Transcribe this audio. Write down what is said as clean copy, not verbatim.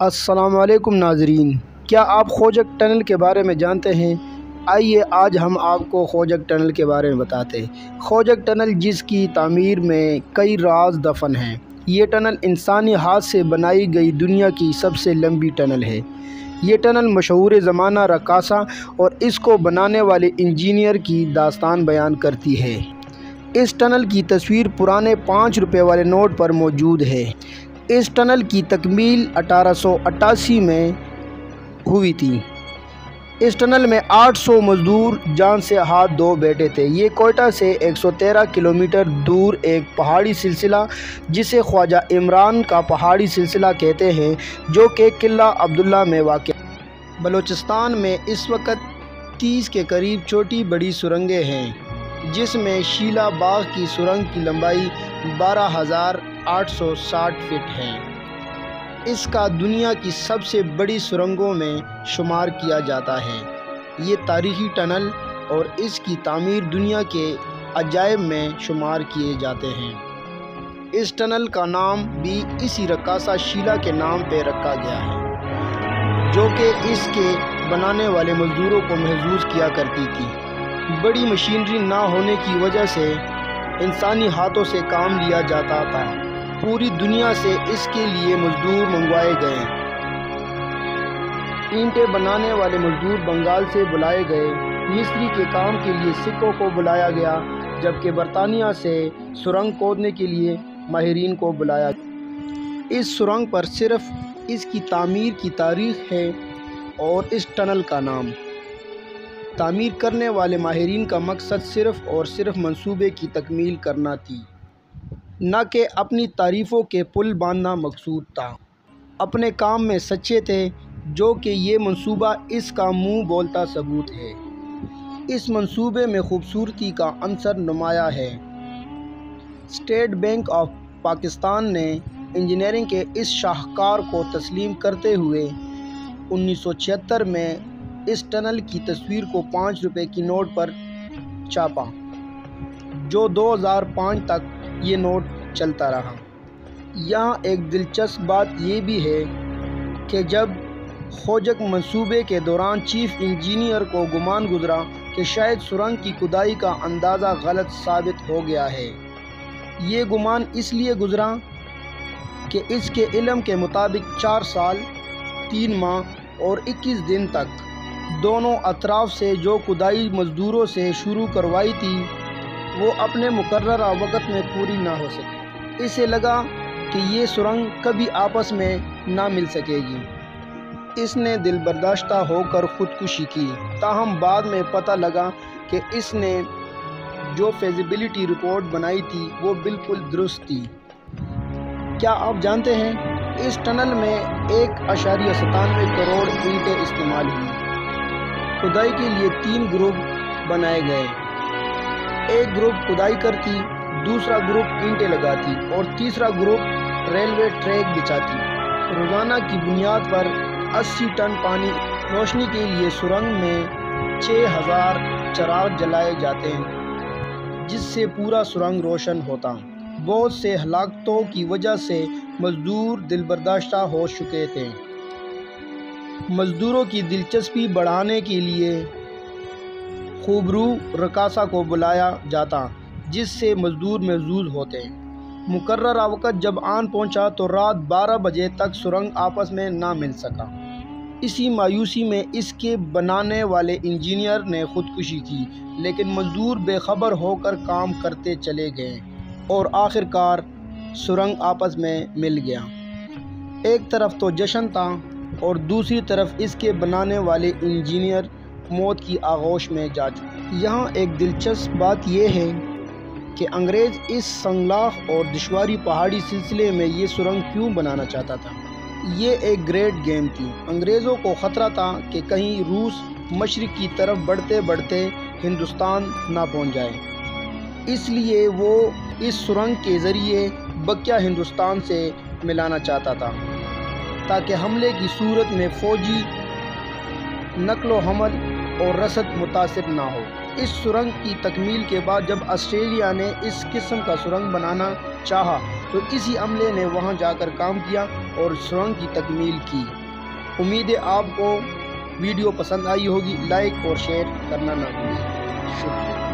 السلام علیکم ناظرین، کیا آپ خوجک ٹنل کے بارے میں جانتے ہیں؟ آئیے آج ہم آپ کو خوجک ٹنل کے بارے میں بتاتے ہیں۔ خوجک ٹنل جس کی تعمیر میں کئی راز دفن ہیں۔ یہ ٹنل انسانی ہاتھ سے بنائی گئی دنیا کی سب سے لمبی ٹنل ہے۔ یہ ٹنل مشہور زمانہ رقاصہ اور اس کو بنانے والے انجینئر کی داستان بیان کرتی ہے۔ اس ٹنل کی تصویر پرانے 5 روپے والے نوٹ پر موجود ہے۔ اس ٹنل کی تکمیل 1888 میں ہوئی تھی۔ اس ٹنل میں 800 مزدور جان سے ہاتھ دھو بیٹھے تھے۔ یہ کوئٹہ سے 113 کلومیٹر دور ایک پہاڑی سلسلہ جسے خواجہ عمران کا پہاڑی سلسلہ کہتے ہیں، جو کہ قلعہ عبداللہ میں واقع ہے۔ بلوچستان میں اس وقت 30 کے قریب چھوٹی بڑی سرنگیں ہیں، جس میں شیلا باغ کی سرنگ کی لمبائی 12,860 فٹ ہے۔ اس کا دنیا کی سب سے بڑی سرنگوں میں شمار کیا جاتا ہے۔ یہ تاریخی ٹنل اور اس کی تعمیر دنیا کے عجائب میں شمار کیے جاتے ہیں۔ اس ٹنل کا نام بھی اسی رقاصہ شیلا کے نام پہ رکھا گیا ہے، جو کہ اس کے بنانے والے مزدوروں کو محظوظ کیا کرتی تھی۔ بڑی مشینری نہ ہونے کی وجہ سے انسانی ہاتھوں سے کام لیا جاتا تھا۔ پوری دنیا سے اس کے لیے مزدور منگوائے گئے۔ اینٹیں بنانے والے مزدور بنگال سے بلائے گئے۔ مستری کے کام کے لیے سکھوں کو بلایا گیا، جبکہ برطانیہ سے سرنگ کھودنے کے لیے ماہرین کو بلایا گیا۔ اس سرنگ پر صرف اس کی تعمیر کی تاریخ ہے اور اس ٹنل کا نام۔ تعمیر کرنے والے ماہرین کا مقصد صرف اور صرف منصوبے کی تکمیل کرنا تھی، نہ کہ اپنی تعریفوں کے پل باندھنا مقصود تھا۔ اپنے کام میں سچے تھے، جو کہ یہ منصوبہ اس کا منہ بولتا ثبوت ہے۔ اس منصوبے میں خوبصورتی کا عنصر نمایاں ہے۔ اسٹیٹ بینک آف پاکستان نے انجینئرنگ کے اس شاہکار کو تسلیم کرتے ہوئے 1976 میں اس ٹنل کی تصویر کو 5 روپے کی نوٹ پر چھاپا، جو 2005 تک یہ نوٹ چلتا رہا۔ یہاں ایک دلچسپ بات یہ بھی ہے کہ جب خوجک منصوبے کے دوران چیف انجینئر کو گمان گزرا کہ شاید سرنگ کی کھدائی کا اندازہ غلط ثابت ہو گیا ہے۔ یہ گمان اس لیے گزرا کہ اس کے علم کے مطابق 4 سال 3 ماہ اور 21 دن تک دونوں اطراف سے جو کھدائی مزدوروں سے شروع کروائی تھی، وہ اپنے مقررہ وقت میں پوری نہ ہو سکی۔ اسے لگا کہ یہ سرنگ کبھی آپس میں نہ مل سکے گی۔ اس نے دل برداشتہ ہو کر خودکشی کی۔ تاہم بعد میں پتہ لگا کہ اس نے جو فیزیبلٹی رپورٹ بنائی تھی وہ بالکل درست تھی۔ کیا آپ جانتے ہیں اس ٹنل میں 1.97 کروڑ اینٹیں استعمال ہوئی۔ کھدائی کے لیے 3 گروپ بنائے گئے۔ ایک گروپ کھدائی کرتی، دوسرا گروپ اینٹیں لگاتی اور تیسرا گروپ ریلوے ٹریک بچھاتی۔ روزانہ کی بنیاد پر 80 ٹن پانی روشنی کے لیے سرنگ میں 6000 چراغ جلائے جاتے ہیں، جس سے پورا سرنگ روشن ہوتا۔ بہت سے ہلاکتوں کی وجہ سے مزدور دل برداشتہ ہو چکے تھے۔ مزدوروں کی دلچسپی بڑھانے کے لیے خوبرو رقاصہ کو بلایا جاتا، جس سے مزدور محظوظ ہوتے۔ مقررہ وقت جب آن پہنچا تو رات 12 بجے تک سرنگ آپس میں نہ مل سکا۔ اسی مایوسی میں اس کے بنانے والے انجینئر نے خودکشی کی، لیکن مزدور بے خبر ہو کر کام کرتے چلے گئے اور آخرکار سرنگ آپس میں مل گیا۔ ایک طرف تو جشن تھا اور دوسری طرف اس کے بنانے والے انجینئر موت کی آغوش میں جا چکے۔ یہاں ایک دلچسپ بات یہ ہے کہ انگریز اس سنگلاخ اور دشواری پہاڑی سلسلے میں یہ سرنگ کیوں بنانا چاہتا تھا۔ یہ ایک گریٹ گیم تھی۔ انگریزوں کو خطرہ تھا کہ کہیں روس مشرق کی طرف بڑھتے بڑھتے ہندوستان نہ پہنچ جائے، اس لیے وہ اس سرنگ کے ذریعے بقیہ ہندوستان سے ملانا چاہتا تھا، تاکہ حملے کی صورت میں فوجی نقل و حمل اور رسد متاثر نہ ہو۔ اس سرنگ کی تکمیل کے بعد جب آسٹریلیا نے اس قسم کا سرنگ بنانا چاہا تو اسی عملے نے وہاں جا کر کام کیا اور سرنگ کی تکمیل کی۔ امید ہے آپ کو ویڈیو پسند آئی ہوگی۔ لائک اور شیئر کرنا نہ بھولیں۔ شکریہ۔